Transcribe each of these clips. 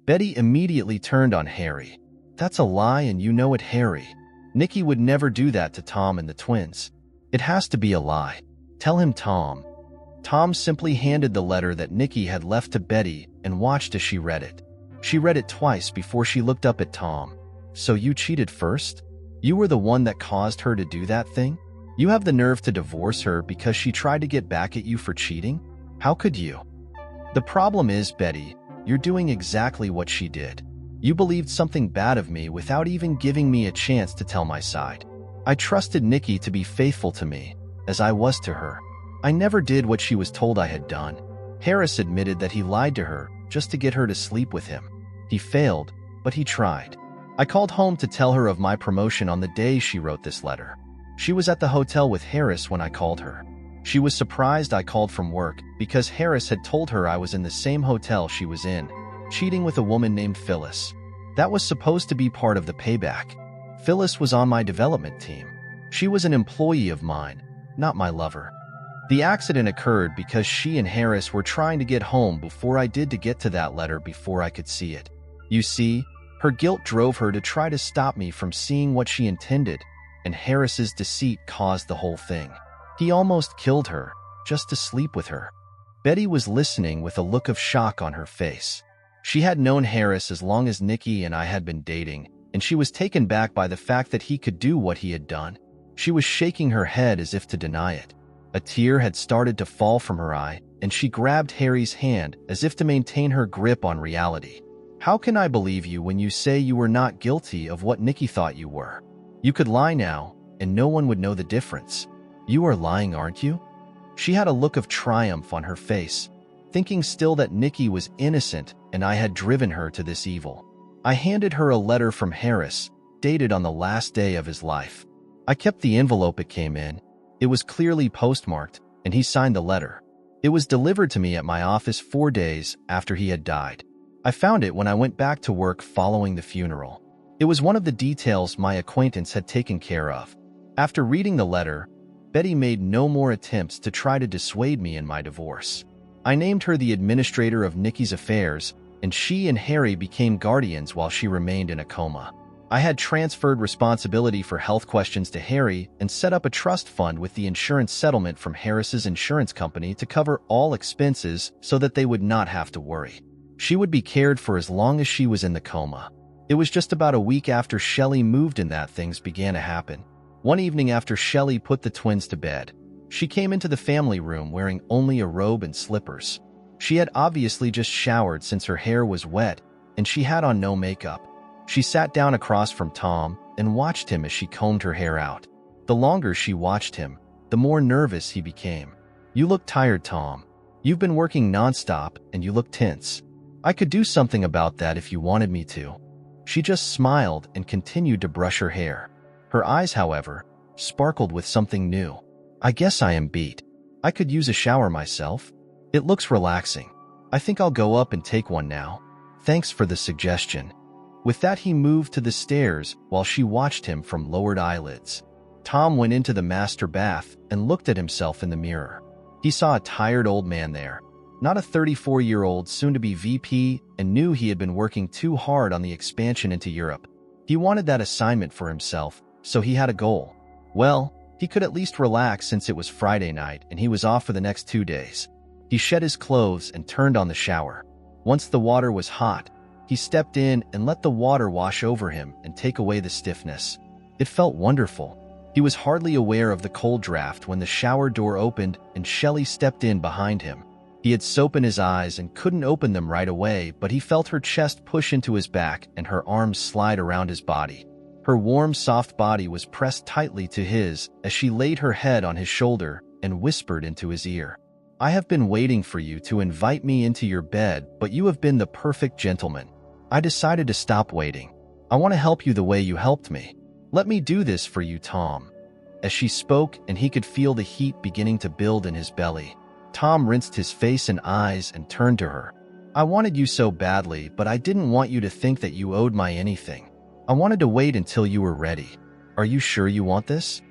Betty immediately turned on Harry. That's a lie and you know it, Harry. Nikki would never do that to Tom and the twins. It has to be a lie. Tell him, Tom. Tom simply handed the letter that Nikki had left to Betty and watched as she read it. She read it twice before she looked up at Tom. So you cheated first? You were the one that caused her to do that thing? You have the nerve to divorce her because she tried to get back at you for cheating? How could you? The problem is, Betty, you're doing exactly what she did. You believed something bad of me without even giving me a chance to tell my side. I trusted Nikki to be faithful to me, as I was to her. I never did what she was told I had done. Harris admitted that he lied to her just to get her to sleep with him. He failed, but he tried. I called home to tell her of my promotion on the day she wrote this letter. She was at the hotel with Harris when I called her. She was surprised I called from work because Harris had told her I was in the same hotel she was in, cheating with a woman named Phyllis. That was supposed to be part of the payback. Phyllis was on my development team. She was an employee of mine, not my lover. The accident occurred because she and Harris were trying to get home before I did to get to that letter before I could see it. You see, her guilt drove her to try to stop me from seeing what she intended, and Harris's deceit caused the whole thing. He almost killed her, just to sleep with her. Betty was listening with a look of shock on her face. She had known Harris as long as Nikki and I had been dating, and she was taken back by the fact that he could do what he had done. She was shaking her head as if to deny it. A tear had started to fall from her eye, and she grabbed Harry's hand as if to maintain her grip on reality. How can I believe you when you say you were not guilty of what Nikki thought you were? You could lie now, and no one would know the difference. You are lying, aren't you? She had a look of triumph on her face, thinking still that Nikki was innocent and I had driven her to this evil. I handed her a letter from Harris, dated on the last day of his life. I kept the envelope it came in. It was clearly postmarked, and he signed the letter. It was delivered to me at my office 4 days after he had died. I found it when I went back to work following the funeral. It was one of the details my acquaintance had taken care of. After reading the letter, Betty made no more attempts to try to dissuade me in my divorce. I named her the administrator of Nikki's affairs, and she and Harry became guardians while she remained in a coma. I had transferred responsibility for health questions to Harry and set up a trust fund with the insurance settlement from Harris's insurance company to cover all expenses so that they would not have to worry. She would be cared for as long as she was in the coma. It was just about a week after Shelley moved in that things began to happen. One evening after Shelley put the twins to bed, she came into the family room wearing only a robe and slippers. She had obviously just showered since her hair was wet, and she had on no makeup. She sat down across from Tom and watched him as she combed her hair out. The longer she watched him, the more nervous he became. You look tired, Tom. You've been working nonstop and you look tense. I could do something about that if you wanted me to. She just smiled and continued to brush her hair. Her eyes, however, sparkled with something new. I guess I am beat. I could use a shower myself. It looks relaxing. I think I'll go up and take one now. Thanks for the suggestion. With that, he moved to the stairs while she watched him from lowered eyelids. Tom went into the master bath and looked at himself in the mirror. He saw a tired old man there, not a 34-year-old soon-to-be VP, and knew he had been working too hard on the expansion into Europe. He wanted that assignment for himself, so he had a goal. Well, he could at least relax since it was Friday night and he was off for the next 2 days. He shed his clothes and turned on the shower. Once the water was hot, he stepped in and let the water wash over him and take away the stiffness. It felt wonderful. He was hardly aware of the cold draft when the shower door opened and Shelley stepped in behind him. He had soap in his eyes and couldn't open them right away, but he felt her chest push into his back and her arms slide around his body. Her warm, soft body was pressed tightly to his as she laid her head on his shoulder and whispered into his ear. I have been waiting for you to invite me into your bed, but you have been the perfect gentleman. I decided to stop waiting. I want to help you the way you helped me. Let me do this for you, Tom. As she spoke, and he could feel the heat beginning to build in his belly, Tom rinsed his face and eyes and turned to her. I wanted you so badly, but I didn't want you to think that you owed me anything. I wanted to wait until you were ready. Are you sure you want this?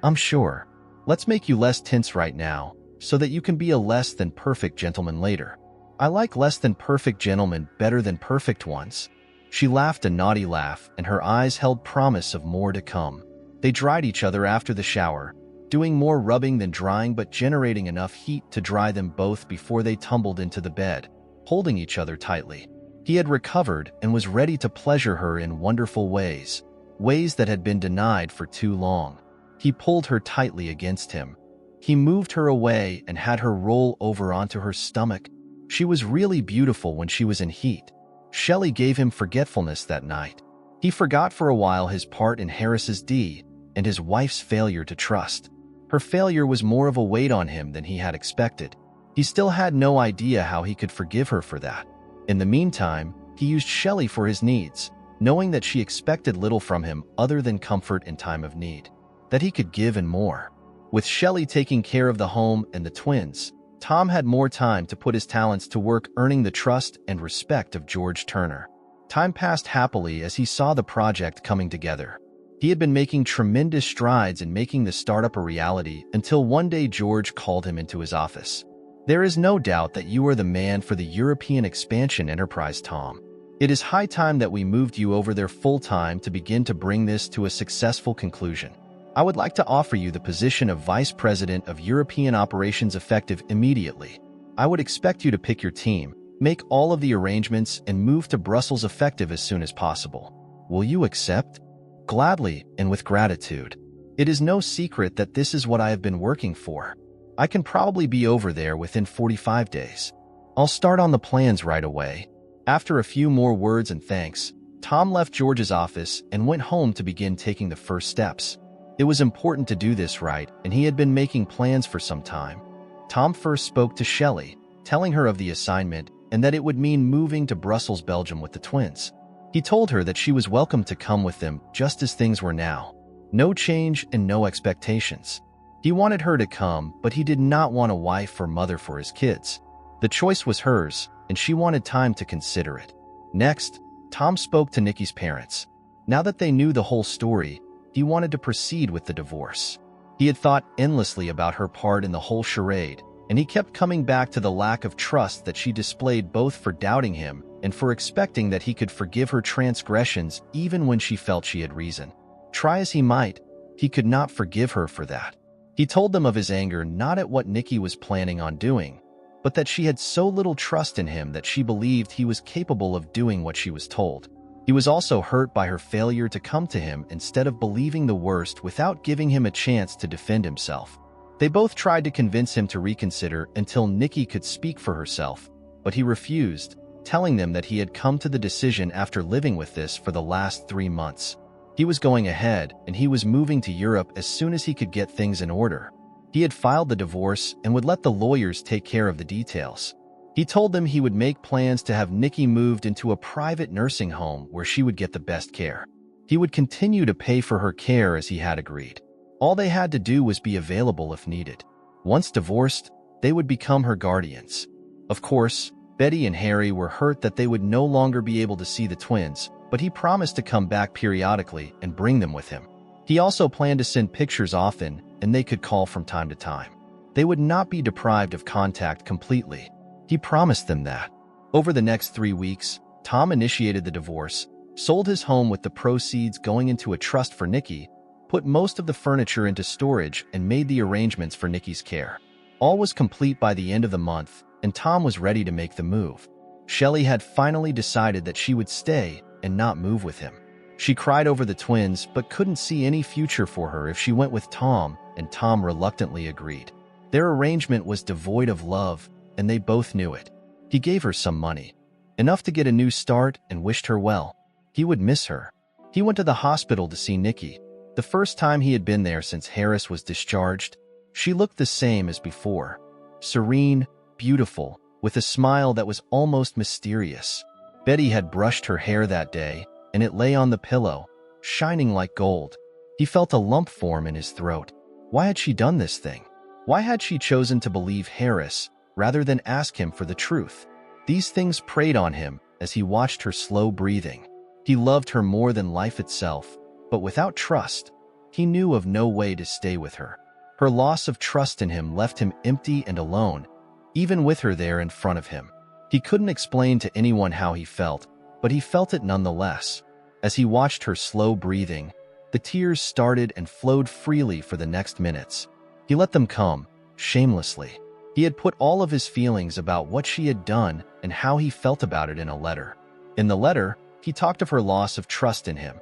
I'm sure. Let's make you less tense right now, so that you can be a less than perfect gentleman later. I like less than perfect gentlemen better than perfect ones." She laughed a naughty laugh, and her eyes held promise of more to come. They dried each other after the shower, doing more rubbing than drying but generating enough heat to dry them both before they tumbled into the bed, holding each other tightly. He had recovered and was ready to pleasure her in wonderful ways, ways that had been denied for too long. He pulled her tightly against him. He moved her away and had her roll over onto her stomach. She was really beautiful when she was in heat. Shelley gave him forgetfulness that night. He forgot for a while his part in Harris's deed and his wife's failure to trust. Her failure was more of a weight on him than he had expected. He still had no idea how he could forgive her for that. In the meantime, he used Shelley for his needs, knowing that she expected little from him other than comfort in time of need, that he could give and more. With Shelley taking care of the home and the twins, Tom had more time to put his talents to work earning the trust and respect of George Turner. Time passed happily as he saw the project coming together. He had been making tremendous strides in making the startup a reality until one day George called him into his office. "There is no doubt that you are the man for the European expansion enterprise, Tom. It is high time that we moved you over there full-time to begin to bring this to a successful conclusion. I would like to offer you the position of Vice President of European Operations effective immediately. I would expect you to pick your team, make all of the arrangements, and move to Brussels effective as soon as possible. Will you accept?" "Gladly and with gratitude. It is no secret that this is what I have been working for. I can probably be over there within 45 days. I'll start on the plans right away." After a few more words and thanks, Tom left George's office and went home to begin taking the first steps. It was important to do this right, and he had been making plans for some time. Tom first spoke to Shelley, telling her of the assignment and that it would mean moving to Brussels, Belgium with the twins. He told her that she was welcome to come with them just as things were now. No change and no expectations. He wanted her to come, but he did not want a wife or mother for his kids. The choice was hers, and she wanted time to consider it. Next, Tom spoke to Nikki's parents. Now that they knew the whole story, he wanted to proceed with the divorce. He had thought endlessly about her part in the whole charade, and he kept coming back to the lack of trust that she displayed, both for doubting him and for expecting that he could forgive her transgressions even when she felt she had reason. Try as he might, he could not forgive her for that. He told them of his anger not at what Nikki was planning on doing, but that she had so little trust in him that she believed he was capable of doing what she was told. He was also hurt by her failure to come to him instead of believing the worst without giving him a chance to defend himself. They both tried to convince him to reconsider until Nikki could speak for herself, but he refused, telling them that he had come to the decision after living with this for the last 3 months. He was going ahead, and he was moving to Europe as soon as he could get things in order. He had filed the divorce and would let the lawyers take care of the details. He told them he would make plans to have Nikki moved into a private nursing home where she would get the best care. He would continue to pay for her care as he had agreed. All they had to do was be available if needed. Once divorced, they would become her guardians. Of course, Betty and Harry were hurt that they would no longer be able to see the twins, but he promised to come back periodically and bring them with him. He also planned to send pictures often, and they could call from time to time. They would not be deprived of contact completely. He promised them that. Over the next 3 weeks, Tom initiated the divorce, sold his home with the proceeds going into a trust for Nikki, put most of the furniture into storage, and made the arrangements for Nikki's care. All was complete by the end of the month, and Tom was ready to make the move. Shelley had finally decided that she would stay and not move with him. She cried over the twins but couldn't see any future for her if she went with Tom, and Tom reluctantly agreed. Their arrangement was devoid of love, and they both knew it. He gave her some money, enough to get a new start, and wished her well. He would miss her. He went to the hospital to see Nikki. The first time he had been there since Harris was discharged, she looked the same as before. Serene, beautiful, with a smile that was almost mysterious. Betty had brushed her hair that day, and it lay on the pillow, shining like gold. He felt a lump form in his throat. Why had she done this thing? Why had she chosen to believe Harris rather than ask him for the truth? These things preyed on him as he watched her slow breathing. He loved her more than life itself, but without trust, he knew of no way to stay with her. Her loss of trust in him left him empty and alone, even with her there in front of him. He couldn't explain to anyone how he felt, but he felt it nonetheless. As he watched her slow breathing, the tears started and flowed freely for the next minutes. He let them come, shamelessly. He had put all of his feelings about what she had done and how he felt about it in a letter. In the letter, he talked of her loss of trust in him,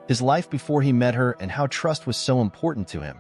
his life before he met her and how trust was so important to him.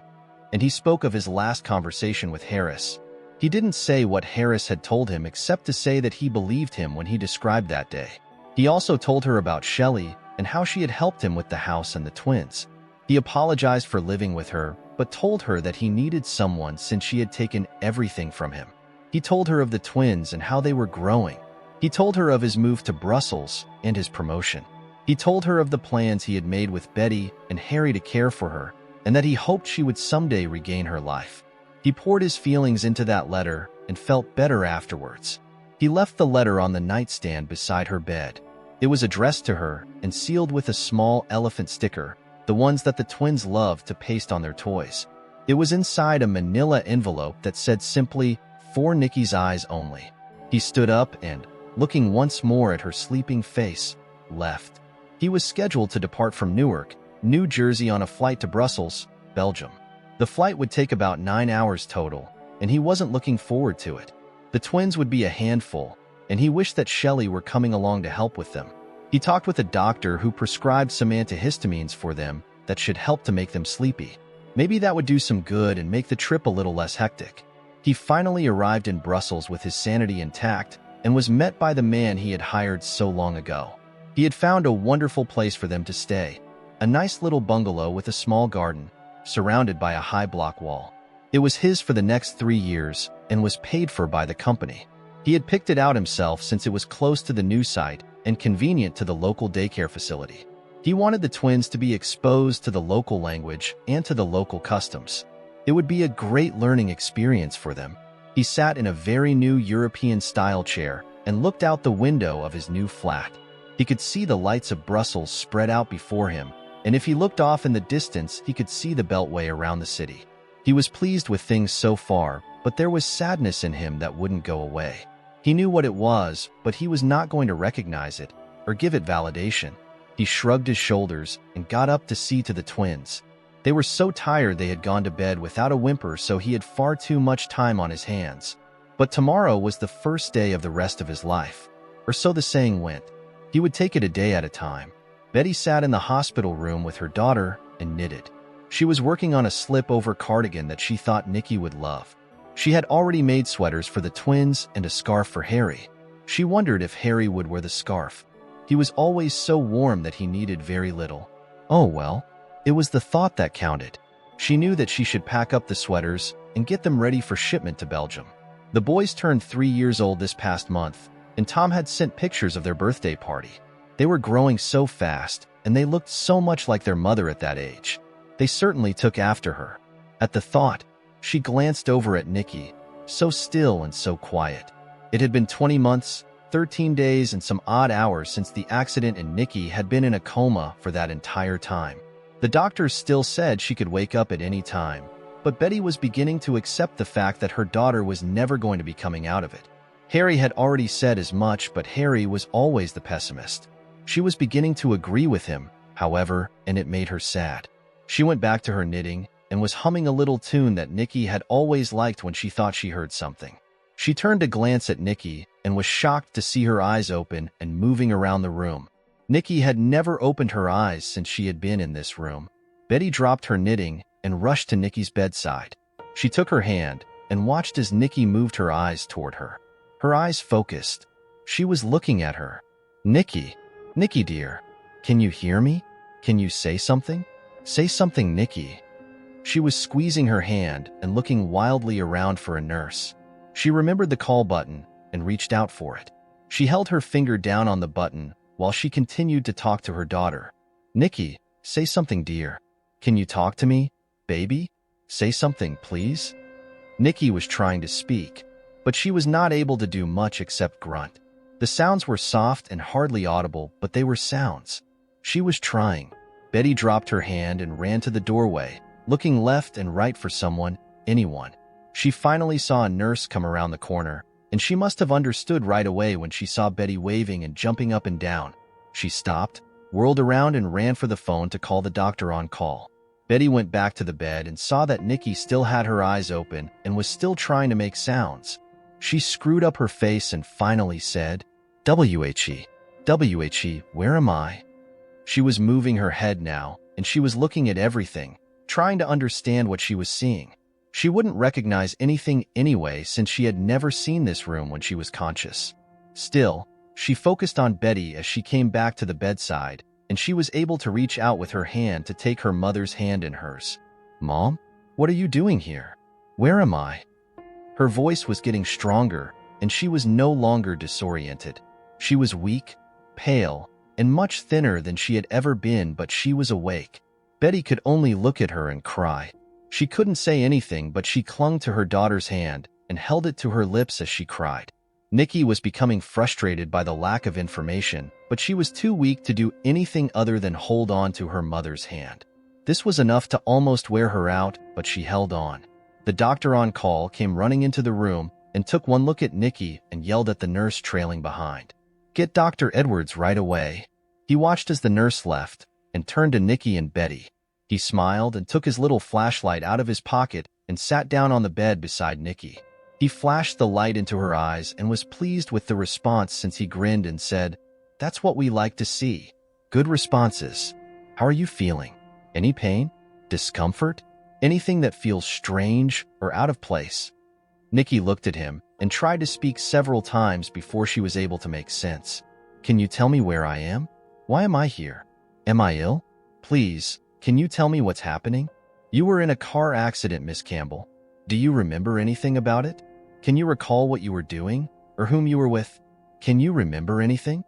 And he spoke of his last conversation with Harris. He didn't say what Harris had told him except to say that he believed him when he described that day. He also told her about Shelley and how she had helped him with the house and the twins. He apologized for living with her, but told her that he needed someone since she had taken everything from him. He told her of the twins and how they were growing. He told her of his move to Brussels and his promotion. He told her of the plans he had made with Betty and Harry to care for her, and that he hoped she would someday regain her life. He poured his feelings into that letter and felt better afterwards. He left the letter on the nightstand beside her bed. It was addressed to her and sealed with a small elephant sticker, the ones that the twins loved to paste on their toys. It was inside a manila envelope that said simply, "For Nikki's eyes only." He stood up and, looking once more at her sleeping face, left. He was scheduled to depart from Newark, New Jersey on a flight to Brussels, Belgium. The flight would take about 9 hours total, and he wasn't looking forward to it. The twins would be a handful, and he wished that Shelley were coming along to help with them. He talked with a doctor who prescribed some antihistamines for them that should help to make them sleepy. Maybe that would do some good and make the trip a little less hectic. He finally arrived in Brussels with his sanity intact and was met by the man he had hired so long ago. He had found a wonderful place for them to stay, a nice little bungalow with a small garden, surrounded by a high block wall. It was his for the next 3 years and was paid for by the company. He had picked it out himself since it was close to the new site and convenient to the local daycare facility. He wanted the twins to be exposed to the local language and to the local customs. It would be a great learning experience for them. He sat in a very new European-style chair and looked out the window of his new flat. He could see the lights of Brussels spread out before him, and if he looked off in the distance, he could see the beltway around the city. He was pleased with things so far, but there was sadness in him that wouldn't go away. He knew what it was, but he was not going to recognize it or give it validation. He shrugged his shoulders and got up to see to the twins. They were so tired they had gone to bed without a whimper, so he had far too much time on his hands. But tomorrow was the first day of the rest of his life, or so the saying went. He would take it a day at a time. Betty sat in the hospital room with her daughter and knitted. She was working on a slip-over cardigan that she thought Nikki would love. She had already made sweaters for the twins and a scarf for Harry. She wondered if Harry would wear the scarf. He was always so warm that he needed very little. Oh well, it was the thought that counted. She knew that she should pack up the sweaters and get them ready for shipment to Belgium. The boys turned 3 years old this past month, and Tom had sent pictures of their birthday party. They were growing so fast, and they looked so much like their mother at that age. They certainly took after her. At the thought, she glanced over at Nikki, so still and so quiet. It had been 20 months, 13 days, and some odd hours since the accident, and Nikki had been in a coma for that entire time. The doctors still said she could wake up at any time, but Betty was beginning to accept the fact that her daughter was never going to be coming out of it. Harry had already said as much, but Harry was always the pessimist. She was beginning to agree with him, however, and it made her sad. She went back to her knitting and was humming a little tune that Nikki had always liked when she thought she heard something. She turned to glance at Nikki and was shocked to see her eyes open and moving around the room. Nikki had never opened her eyes since she had been in this room. Betty dropped her knitting and rushed to Nikki's bedside. She took her hand and watched as Nikki moved her eyes toward her. Her eyes focused. She was looking at her. "Nikki, Nikki dear, can you hear me? Can you say something? Say something, Nikki." She was squeezing her hand and looking wildly around for a nurse. She remembered the call button and reached out for it. She held her finger down on the button while she continued to talk to her daughter. "Nikki, say something, dear. Can you talk to me, baby? Say something, please." Nikki was trying to speak, but she was not able to do much except grunt. The sounds were soft and hardly audible, but they were sounds. She was trying. Betty dropped her hand and ran to the doorway, looking left and right for someone, anyone. She finally saw a nurse come around the corner. and she must have understood right away when she saw Betty waving and jumping up and down. She stopped, whirled around, and ran for the phone to call the doctor on call. Betty went back to the bed and saw that Nikki still had her eyes open and was still trying to make sounds. She screwed up her face and finally said, "W-H-E, W-H-E, where am I?" She was moving her head now, and she was looking at everything, trying to understand what she was seeing. She wouldn't recognize anything anyway since she had never seen this room when she was conscious. Still, she focused on Betty as she came back to the bedside, and she was able to reach out with her hand to take her mother's hand in hers. "Mom, what are you doing here? Where am I?" Her voice was getting stronger, and she was no longer disoriented. She was weak, pale, and much thinner than she had ever been, but she was awake. Betty could only look at her and cry. She couldn't say anything, but she clung to her daughter's hand and held it to her lips as she cried. Nikki was becoming frustrated by the lack of information, but she was too weak to do anything other than hold on to her mother's hand. This was enough to almost wear her out, but she held on. The doctor on call came running into the room and took one look at Nikki and yelled at the nurse trailing behind, "Get Dr. Edwards right away." He watched as the nurse left and turned to Nikki and Betty. He smiled and took his little flashlight out of his pocket and sat down on the bed beside Nikki. He flashed the light into her eyes and was pleased with the response since he grinned and said, "That's what we like to see. Good responses. How are you feeling? Any pain? Discomfort? Anything that feels strange or out of place?" Nikki looked at him and tried to speak several times before she was able to make sense. "Can you tell me where I am? Why am I here? Am I ill? Please, can you tell me what's happening? You were in a car accident, Miss Campbell. Do you remember anything about it? Can you recall what you were doing or whom you were with? Can you remember anything?"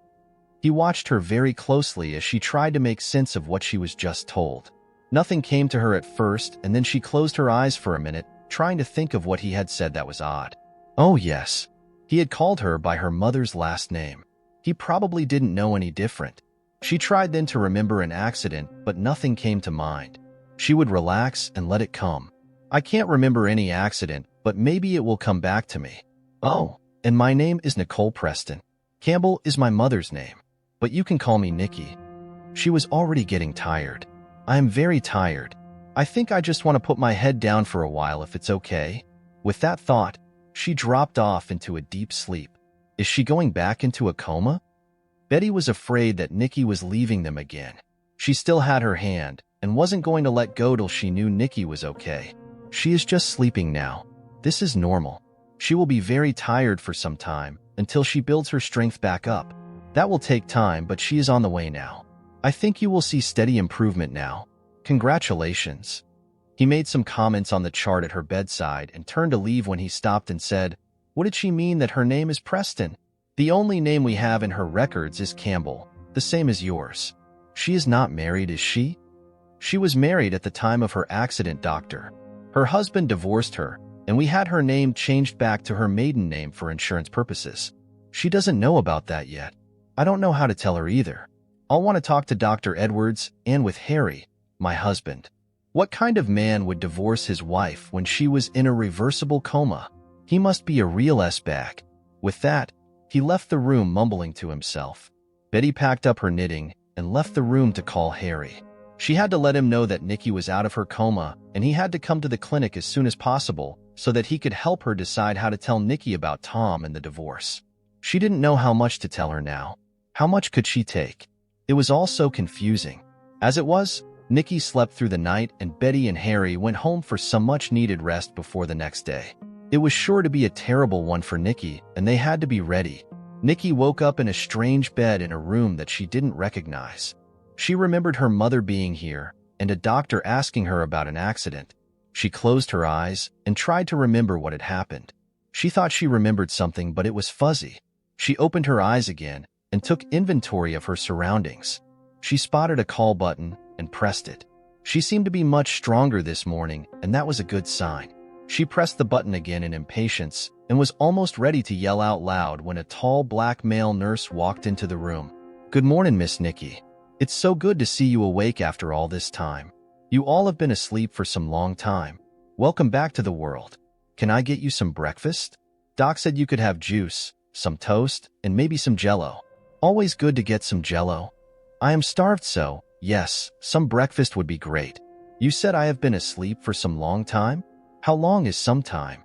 He watched her very closely as she tried to make sense of what she was just told. Nothing came to her at first, and then she closed her eyes for a minute, trying to think of what he had said that was odd. Oh yes, he had called her by her mother's last name. He probably didn't know any different. She tried then to remember an accident, but nothing came to mind. She would relax and let it come. "I can't remember any accident, but maybe it will come back to me. Oh, and my name is Nicole Preston. Campbell is my mother's name, but you can call me Nikki." She was already getting tired. "I am very tired. I think I just want to put my head down for a while if it's okay." With that thought, she dropped off into a deep sleep. Is she going back into a coma? Betty was afraid that Nikki was leaving them again. She still had her hand and wasn't going to let go till she knew Nikki was okay. She is just sleeping now. This is normal. She will be very tired for some time until she builds her strength back up. That will take time, but she is on the way now. I think you will see steady improvement now. Congratulations. He made some comments on the chart at her bedside and turned to leave when he stopped and said, "What did she mean that her name is Preston? The only name we have in her records is Campbell, the same as yours. She is not married, is she?" She was married at the time of her accident, doctor. Her husband divorced her, and we had her name changed back to her maiden name for insurance purposes. She doesn't know about that yet. I don't know how to tell her either. I'll want to talk to Dr. Edwards and with Harry, my husband. What kind of man would divorce his wife when she was in a reversible coma? He must be a real S-bag. With that, he left the room mumbling to himself. Betty packed up her knitting and left the room to call Harry. She had to let him know that Nikki was out of her coma and he had to come to the clinic as soon as possible so that he could help her decide how to tell Nikki about Tom and the divorce. She didn't know how much to tell her now. How much could she take? It was all so confusing. As it was, Nikki slept through the night and Betty and Harry went home for some much-needed rest before the next day. It was sure to be a terrible one for Nikki, and they had to be ready. Nikki woke up in a strange bed in a room that she didn't recognize. She remembered her mother being here and a doctor asking her about an accident. She closed her eyes and tried to remember what had happened. She thought she remembered something, but it was fuzzy. She opened her eyes again and took inventory of her surroundings. She spotted a call button and pressed it. She seemed to be much stronger this morning, and that was a good sign. She pressed the button again in impatience and was almost ready to yell out loud when a tall black male nurse walked into the room. "Good morning, Miss Nikki. It's so good to see you awake after all this time. You all have been asleep for some long time. Welcome back to the world. Can I get you some breakfast?" Doc said you could have juice, some toast, and maybe some jello. Always good to get some jello. I am starved, so, yes, some breakfast would be great. You said I have been asleep for some long time? How long is some time?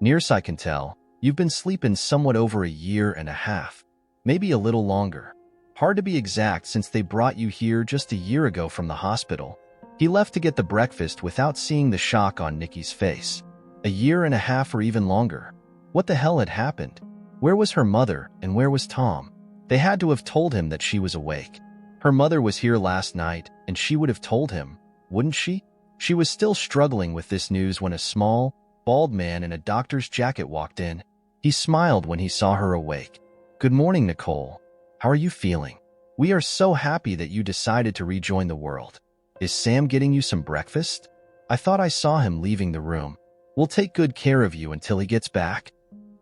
Nearest I can tell, you've been sleeping somewhat over a year and a half. Maybe a little longer. Hard to be exact since they brought you here just a year ago from the hospital. He left to get the breakfast without seeing the shock on Nikki's face. A year and a half or even longer. What the hell had happened? Where was her mother and where was Tom? They had to have told him that she was awake. Her mother was here last night and she would have told him, wouldn't she? She was still struggling with this news when a small, bald man in a doctor's jacket walked in. He smiled when he saw her awake. Good morning, Nicole. How are you feeling? We are so happy that you decided to rejoin the world. Is Sam getting you some breakfast? I thought I saw him leaving the room. We'll take good care of you until he gets back.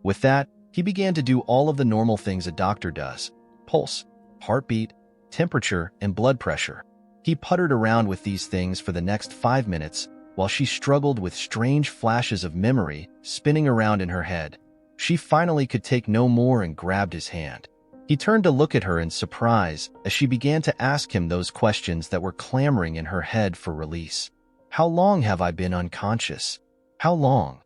With that, he began to do all of the normal things a doctor does. Pulse, heartbeat, temperature, and blood pressure. He puttered around with these things for the next 5 minutes while she struggled with strange flashes of memory spinning around in her head. She finally could take no more and grabbed his hand. He turned to look at her in surprise as she began to ask him those questions that were clamoring in her head for release. How long have I been unconscious? How long?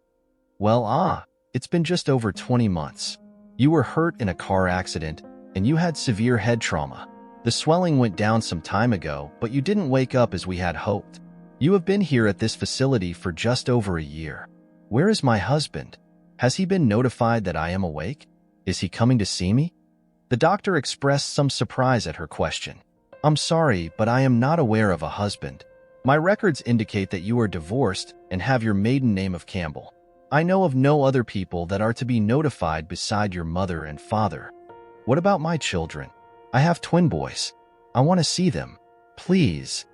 Well, it's been just over 20 months. You were hurt in a car accident and you had severe head trauma. The swelling went down some time ago, but you didn't wake up as we had hoped. You have been here at this facility for just over a year. Where is my husband? Has he been notified that I am awake? Is he coming to see me? The doctor expressed some surprise at her question. I'm sorry, but I am not aware of a husband. My records indicate that you are divorced and have your maiden name of Campbell. I know of no other people that are to be notified beside your mother and father. What about my children? I have twin boys. I want to see them. Please.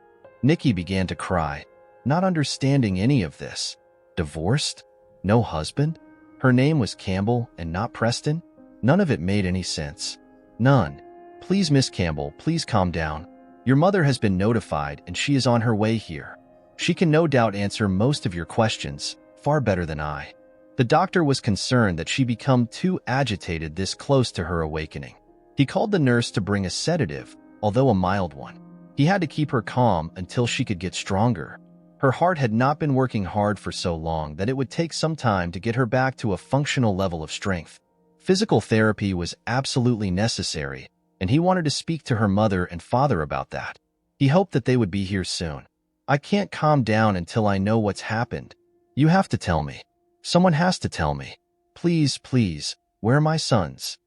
Nikki began to cry, not understanding any of this. Divorced? No husband? Her name was Campbell and not Preston? None of it made any sense. None. Please, Miss Campbell, please calm down. Your mother has been notified and she is on her way here. She can no doubt answer most of your questions, far better than I. The doctor was concerned that she become too agitated this close to her awakening. He called the nurse to bring a sedative, although a mild one. He had to keep her calm until she could get stronger. Her heart had not been working hard for so long that it would take some time to get her back to a functional level of strength. Physical therapy was absolutely necessary, and he wanted to speak to her mother and father about that. He hoped that they would be here soon. I can't calm down until I know what's happened. You have to tell me. Someone has to tell me. Please, please, where are my sons?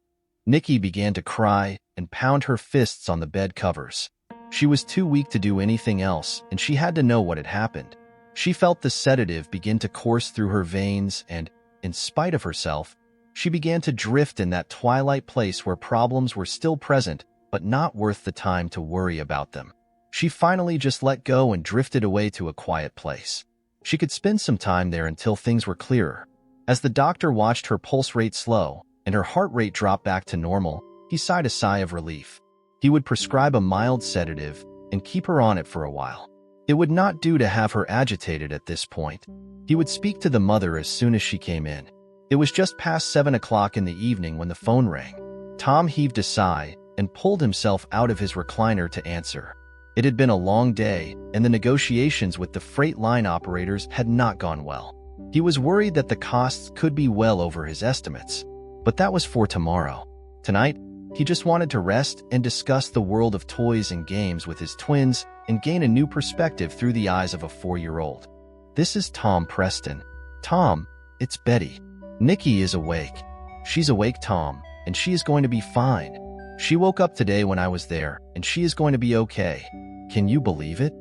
Nikki began to cry and pound her fists on the bed covers. She was too weak to do anything else, and she had to know what had happened. She felt the sedative begin to course through her veins and, in spite of herself, she began to drift in that twilight place where problems were still present, but not worth the time to worry about them. She finally just let go and drifted away to a quiet place. She could spend some time there until things were clearer. As the doctor watched her pulse rate slow and her heart rate drop back to normal, he sighed a sigh of relief. He would prescribe a mild sedative and keep her on it for a while. It would not do to have her agitated at this point. He would speak to the mother as soon as she came in. It was just past 7 o'clock in the evening when the phone rang. Tom heaved a sigh and pulled himself out of his recliner to answer. It had been a long day, and the negotiations with the freight line operators had not gone well. He was worried that the costs could be well over his estimates. But that was for tomorrow. Tonight, he just wanted to rest and discuss the world of toys and games with his twins and gain a new perspective through the eyes of a 4-year-old. This is Tom Preston. Tom, it's Betty. Nikki is awake. She's awake, Tom, and she is going to be fine. She woke up today when I was there, and she is going to be okay. Can you believe it?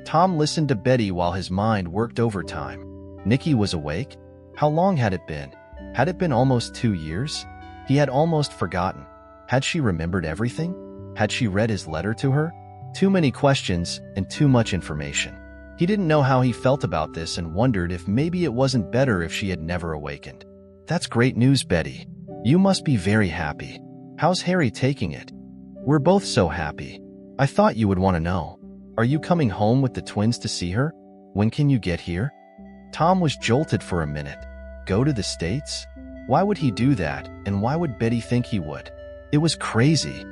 Tom listened to Betty while his mind worked overtime. Nikki was awake? How long had it been? Had it been almost 2 years? He had almost forgotten. Had she remembered everything? Had she read his letter to her? Too many questions and too much information. He didn't know how he felt about this and wondered if maybe it wasn't better if she had never awakened. That's great news, Betty. You must be very happy. How's Harry taking it? We're both so happy. I thought you would want to know. Are you coming home with the twins to see her? When can you get here? Tom was jolted for a minute. Go to the States? Why would he do that, and why would Betty think he would? It was crazy.